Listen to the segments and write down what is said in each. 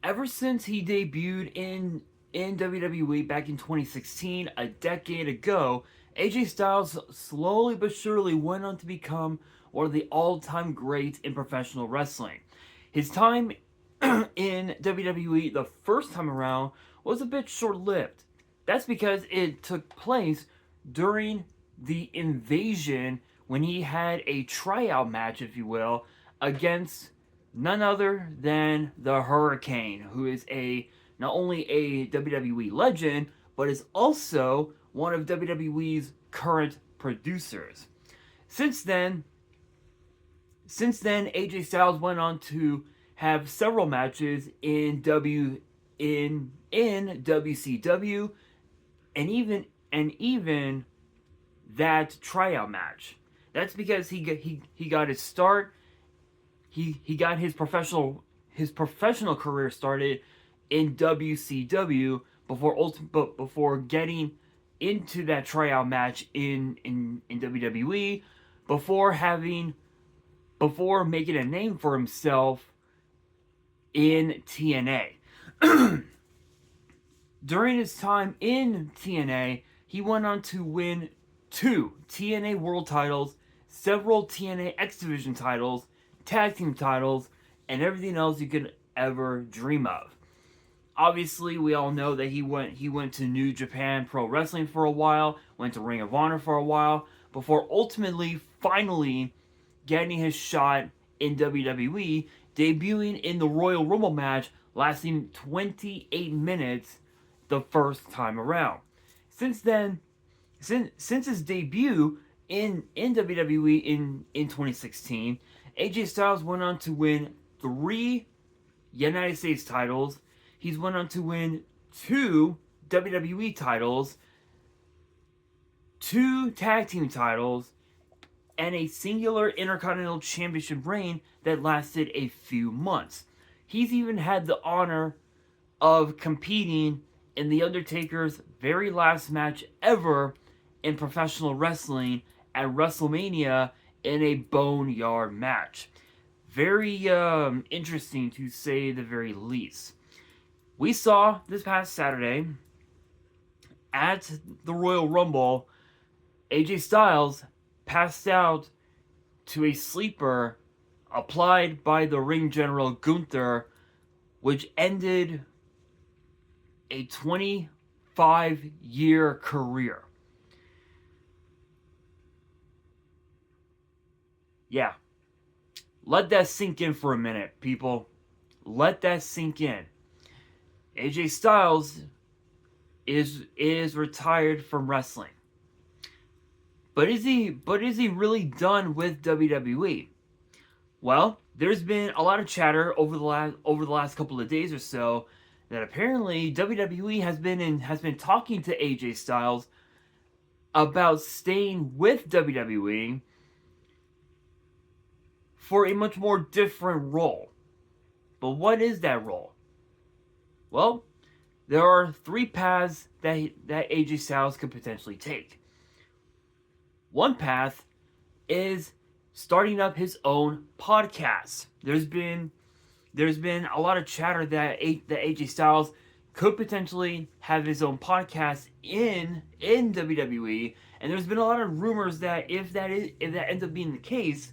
Ever since he debuted in WWE back in 2016, a decade ago, AJ Styles slowly but surely went on to become one of the all-time greats in professional wrestling. His time in WWE the first time around was a bit short-lived. That's because it took place during the invasion when he had a tryout match, if you will, against none other than the Hurricane, who is a not only a WWE legend, but is also one of WWE's current producers. Since then, AJ Styles went on to have several matches in WCW and even that tryout match. That's because he got his start. He got his professional career started in WCW before getting into that tryout match in WWE before making a name for himself in TNA. During his time in TNA, he went on to win 2 TNA World titles, several TNA X Division titles, tag team titles, and everything else you could ever dream of. Obviously, we all know that he went to New Japan Pro Wrestling for a while, went to Ring of Honor for a while, before ultimately, finally, getting his shot in WWE, debuting in the Royal Rumble match, lasting 28 minutes the first time around. Since then, since his debut in WWE in 2016, AJ Styles went on to win 3 United States titles. He's went on to win 2 WWE titles, 2 tag team titles, and a singular Intercontinental Championship reign that lasted a few months. He's even had the honor of competing in The Undertaker's very last match ever in professional wrestling at WrestleMania in a boneyard match. Very interesting to say the very least. We saw this past Saturday at the Royal Rumble, AJ Styles passed out to a sleeper applied by the ring general Gunther, which ended a 25-year career. Yeah. Let that sink in for a minute, people. Let that sink in. AJ Styles is retired from wrestling. But is he really done with WWE? Well, there's been a lot of chatter over the last couple of days or so that apparently WWE has been talking to AJ Styles about staying with WWE for a much more different role. But what is that role? Well, there are 3 paths that AJ Styles could potentially take. One path is starting up his own podcast. There's been a lot of chatter that AJ Styles could potentially have his own podcast in WWE, and there's been a lot of rumors that if that ends up being the case,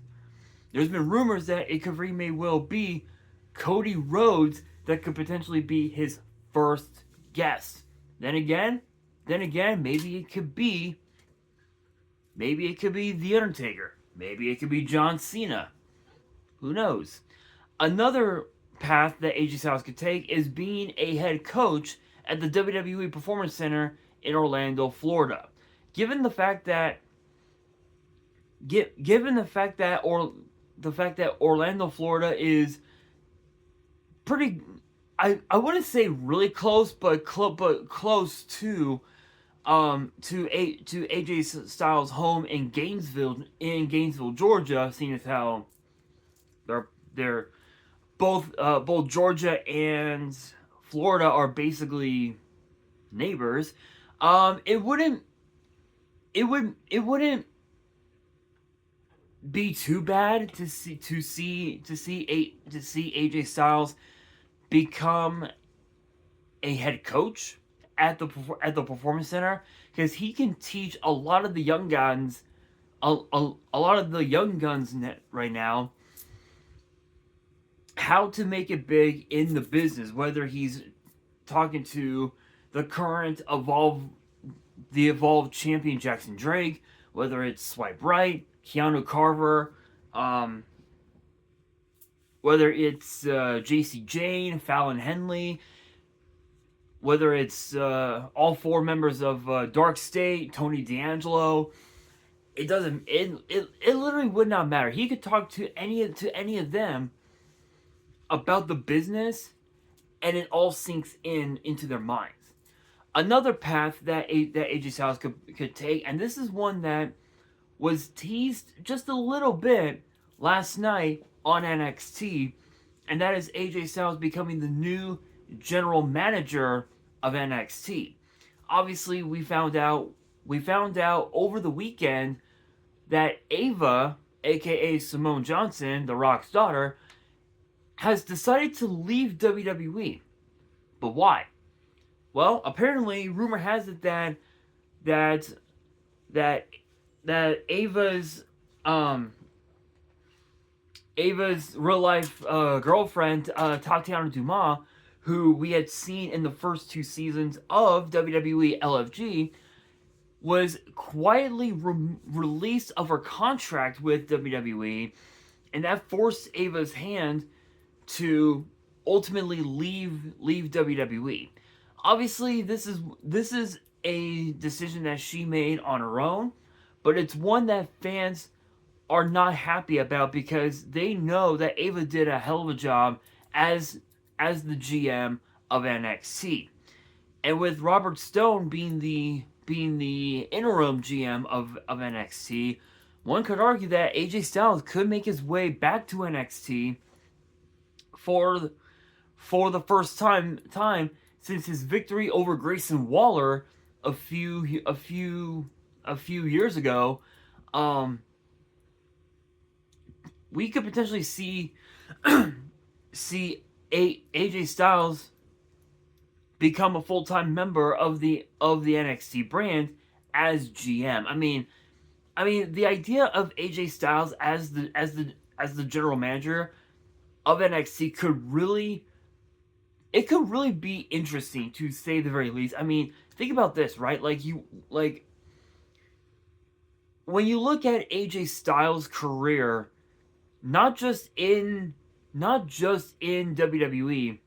there's been rumors that it could very may well be Cody Rhodes that could potentially be his first guest. Then again, maybe it could be The Undertaker. Maybe it could be John Cena. Who knows? Another path that AJ Styles could take is being a head coach at the WWE Performance Center in Orlando, Florida. Given the fact that Orlando, Florida is pretty, I wouldn't say really close, but close to AJ Styles' home in Gainesville, Georgia, seeing as how they're both Georgia and Florida are basically neighbors. It wouldn't be too bad to see AJ Styles become a head coach at the performance center, because he can teach a lot of the young guns, a lot of the young guns right now, how to make it big in the business. Whether he's talking to the current evolved champion Jackson Drake, whether it's Swipe Right, Keanu Carver, whether it's JC Jane, Fallon Henley, whether it's all four members of Dark State, Tony D'Angelo. It doesn't. It literally would not matter. He could talk to any of them about the business, and it all sinks into their minds. Another path that AJ Styles could take, and this is one that was teased just a little bit last night on NXT, and that is AJ Styles becoming the new general manager of NXT. Obviously, we found out over the weekend that Ava, aka Simone Johnson, The Rock's daughter, has decided to leave WWE. But why? Well, apparently, rumor has it that Ava's real life girlfriend, Tatiana Dumas, who we had seen in the first two seasons of WWE LFG, was quietly released of her contract with WWE, and that forced Ava's hand to ultimately leave WWE. Obviously, this is a decision that she made on her own, but it's one that fans are not happy about, because they know that Ava did a hell of a job as the GM of NXT. And with Robert Stone being the interim GM of NXT, one could argue that AJ Styles could make his way back to NXT for the first time since his victory over Grayson Waller a few years ago. We could potentially see AJ Styles become a full-time member of the NXT brand as GM. I mean, the idea of AJ Styles as the general manager of NXT could really be interesting, to say the very least. I mean, think about this, right? When you look at AJ Styles' career, not just in WWE,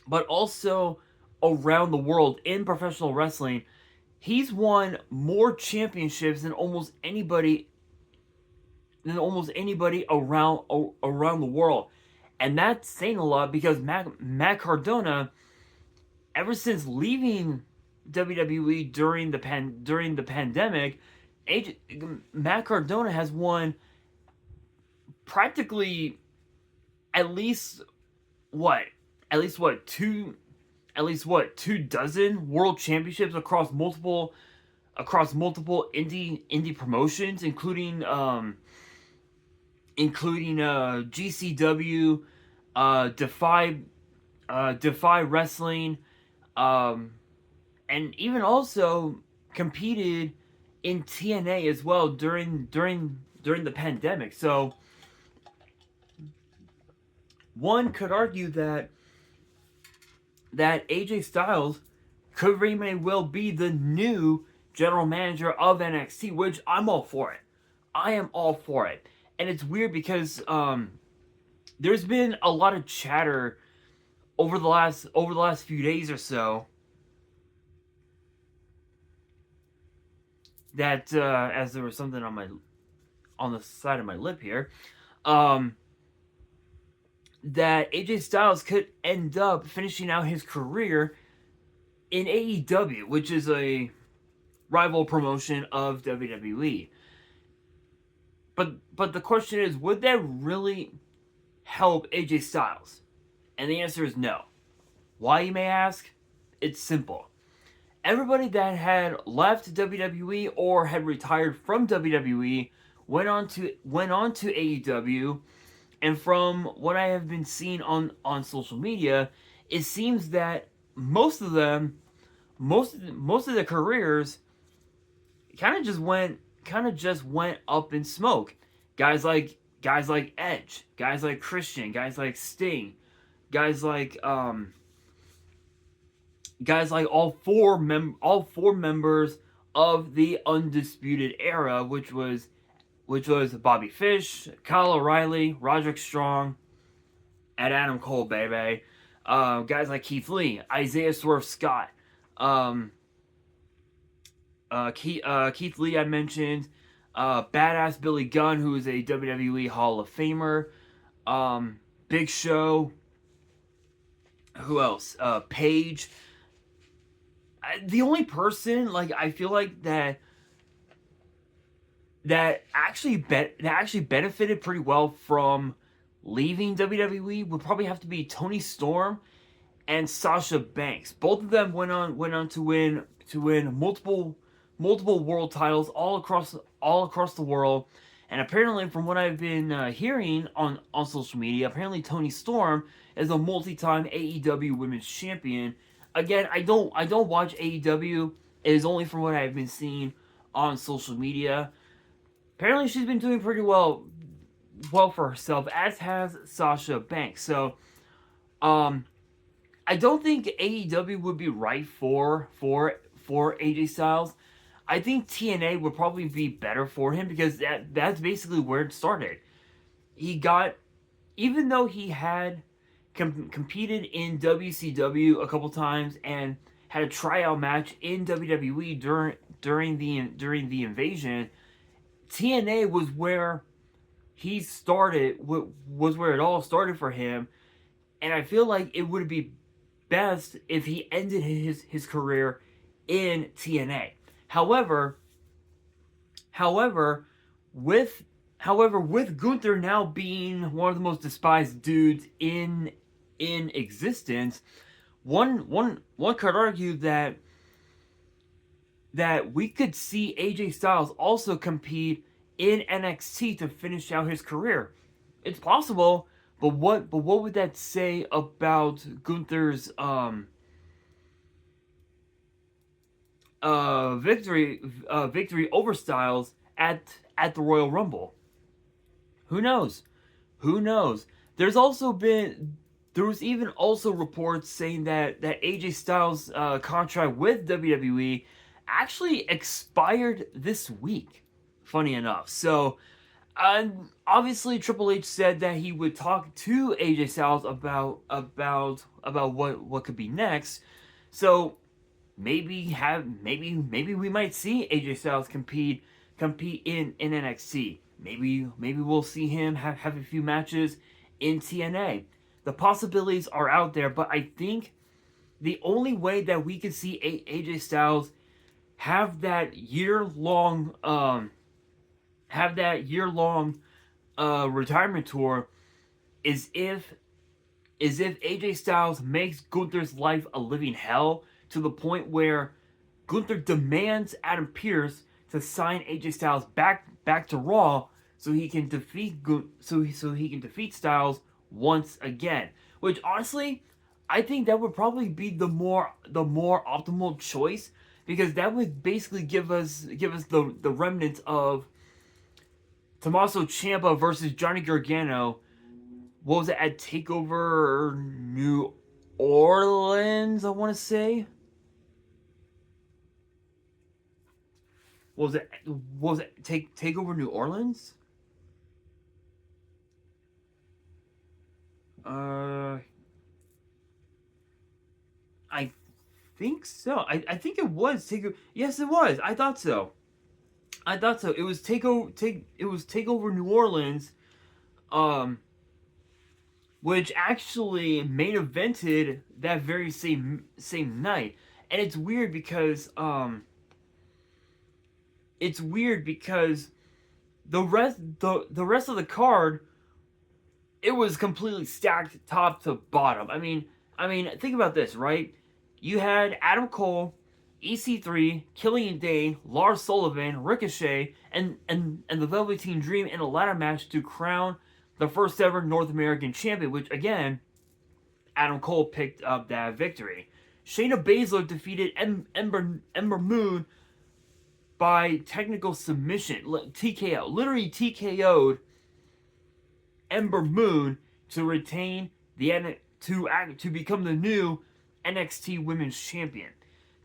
but also around the world in professional wrestling, he's won more championships than almost anybody around the world. And that's saying a lot, because Matt Cardona, ever since leaving WWE during the pandemic, Matt Cardona has won practically at least 2 dozen world championships across multiple indie promotions, including GCW, Defy Wrestling, and even also competed in TNA as well during the pandemic. So one could argue that AJ Styles could very well be the new general manager of NXT, which I'm all for it. I am all for it. And it's weird because there's been a lot of chatter over the last few days or so that as there was something on the side of my lip here, that AJ Styles could end up finishing out his career in AEW, which is a rival promotion of WWE. But the question is, would that really help AJ Styles? And the answer is no. Why, you may ask? It's simple. Everybody that had left WWE or had retired from WWE went on to AEW, and from what I have been seeing on social media, it seems that most of them, most of their careers, kind of just went up in smoke. Guys like Edge, guys like Christian, guys like Sting, guys like all four members of the Undisputed Era, which was Bobby Fish, Kyle O'Reilly, Roderick Strong, and Adam Cole, baby. Guys like Keith Lee, Isaiah Swerve Scott, Keith Lee I mentioned, Badass Billy Gunn, who is a WWE Hall of Famer, Big Show, who else? Paige. The only person I feel like that actually benefited pretty well from leaving WWE would probably have to be Tony Storm and Sasha Banks. Both of them went on to win multiple world titles all across the world. And apparently, from what I've been hearing on social media, apparently Tony Storm is a multi-time AEW Women's Champion. Again, I don't watch AEW. It is only from what I've been seeing on social media. Apparently, she's been doing pretty well for herself, as has Sasha Banks. So, I don't think AEW would be right for AJ Styles. I think TNA would probably be better for him because that's basically where it started. He got, even though he had competed in WCW a couple times and had a tryout match in WWE during the invasion, TNA was where he started, was where it all started for him, and I feel like it would be best if he ended his career in TNA. However, with Gunther now being one of the most despised dudes in existence, one could argue that we could see AJ Styles also compete in NXT to finish out his career. It's possible, but what would that say about Gunther's victory over Styles at the Royal Rumble? Who knows? There was even also reports saying that AJ Styles' contract with WWE actually expired this week. Funny enough, so obviously Triple H said that he would talk to AJ Styles about what could be next. So maybe we might see AJ Styles compete in NXT. Maybe we'll see him have a few matches in TNA. The possibilities are out there, but I think the only way that we could see AJ Styles have that year-long retirement tour is if AJ Styles makes Gunther's life a living hell to the point where Gunther demands Adam Pearce to sign AJ Styles back to Raw so he can defeat Styles once again. Which honestly, I think that would probably be the more optimal choice, because that would basically give us the remnants of Tommaso Ciampa versus Johnny Gargano. What was it, at TakeOver New Orleans, I want to say? Was it TakeOver New Orleans? I think so. I think it was TakeOver. Yes, it was. I thought so. It was TakeOver New Orleans, which actually main evented that very same night. And it's weird because the rest of the card, it was completely stacked top to bottom. I mean, think about this, right? You had Adam Cole, EC3, Killian Dane, Lars Sullivan, Ricochet, and the Velveteen Dream in a ladder match to crown the first ever North American champion, which again, Adam Cole picked up that victory. Shayna Baszler defeated Ember Moon by technical submission, TKO. Literally TKO'd Ember Moon to retain to become the new NXT Women's Champion.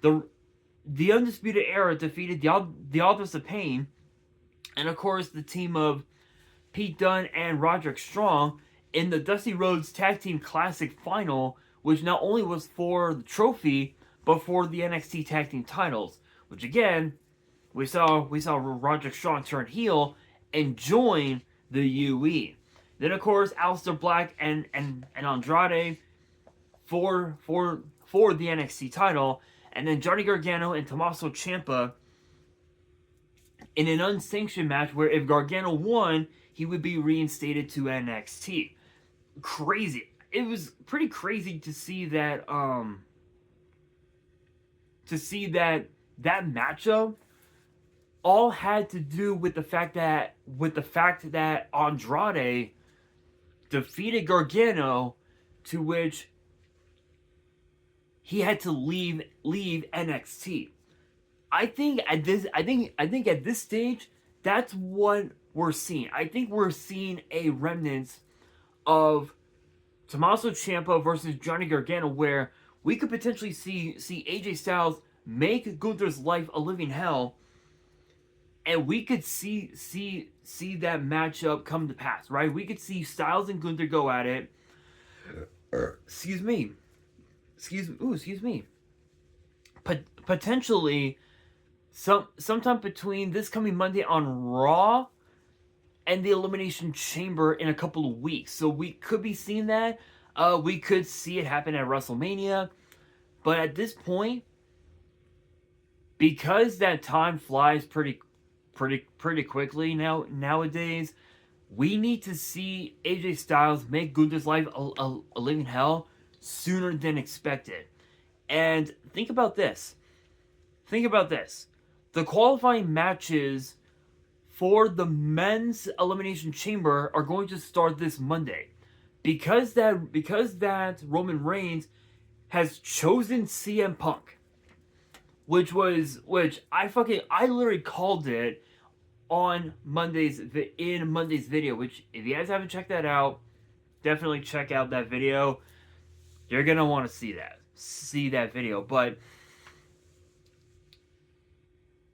The Undisputed Era defeated the Authors of Pain, and of course the team of Pete Dunne and Roderick Strong in the Dusty Rhodes Tag Team Classic Final, which not only was for the trophy, but for the NXT Tag Team titles. Which again, we saw Roderick Strong turn heel and join the UE. Then of course Aleister Black and Andrade for the NXT title, and then Johnny Gargano and Tommaso Ciampa in an unsanctioned match where if Gargano won, he would be reinstated to NXT. Crazy. It was pretty crazy to see that that matchup all had to do with the fact that Andrade defeated Gargano, to which he had to leave NXT. I think at this stage, that's what we're seeing. I think we're seeing a remnant of Tommaso Ciampa versus Johnny Gargano, where we could potentially see AJ Styles make Gunther's life a living hell, and we could see that matchup come to pass, right? We could see Styles and Gunther go at it. Excuse me. Potentially, sometime between this coming Monday on Raw and the Elimination Chamber in a couple of weeks. So we could be seeing that. We could see it happen at WrestleMania. But at this point, because that time flies pretty quickly nowadays, we need to see AJ Styles make Gunther's life a living hell sooner than expected. And think about this. The qualifying matches for the men's Elimination Chamber are going to start this Monday. Because that Roman Reigns has chosen CM Punk, which I literally called it on Monday's video, which if you guys haven't checked that out, definitely check out that video. You're gonna want to see that video. But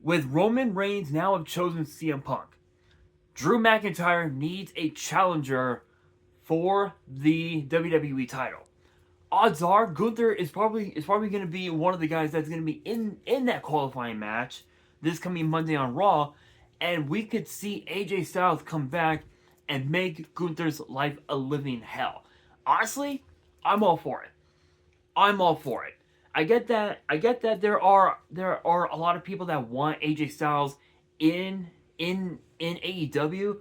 with Roman Reigns now have chosen CM Punk, Drew McIntyre needs a challenger for the WWE title. Odds are Gunther is probably going to be one of the guys that's going to be in that qualifying match this coming Monday on Raw, and we could see AJ Styles come back and make Gunther's life a living hell. Honestly, I'm all for it. I get that there are a lot of people that want AJ Styles in AEW,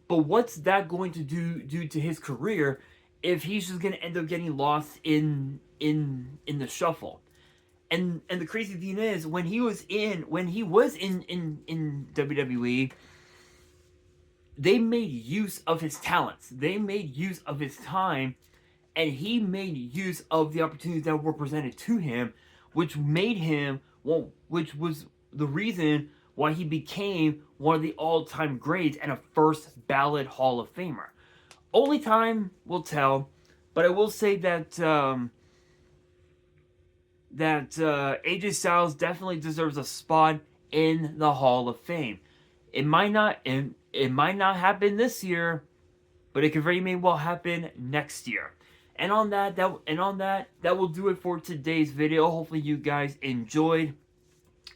but what's that going to do to his career if he's just going to end up getting lost in the shuffle? And the crazy thing is, when he was in WWE, they made use of his talents. They made use of his time, and he made use of the opportunities that were presented to him, which was the reason why he became one of the all-time greats and a first ballot Hall of Famer. Only time will tell, but I will say that AJ Styles definitely deserves a spot in the Hall of Fame. It might not happen this year, but it could very well happen next year. And on that will do it for today's video. Hopefully you guys enjoyed.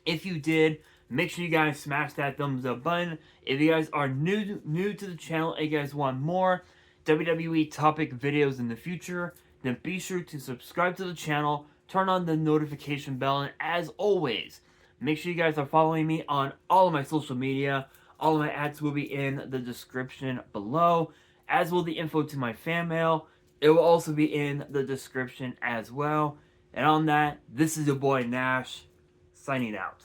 If you did, make sure you guys smash that thumbs up button. If you guys are new to the channel and you guys want more WWE topic videos in the future, then be sure to subscribe to the channel, turn on the notification bell, and as always, make sure you guys are following me on all of my social media. All of my ads will be in the description below, as will the info to my fan mail. It will also be in the description as well. And on that, this is your boy Nash, signing out.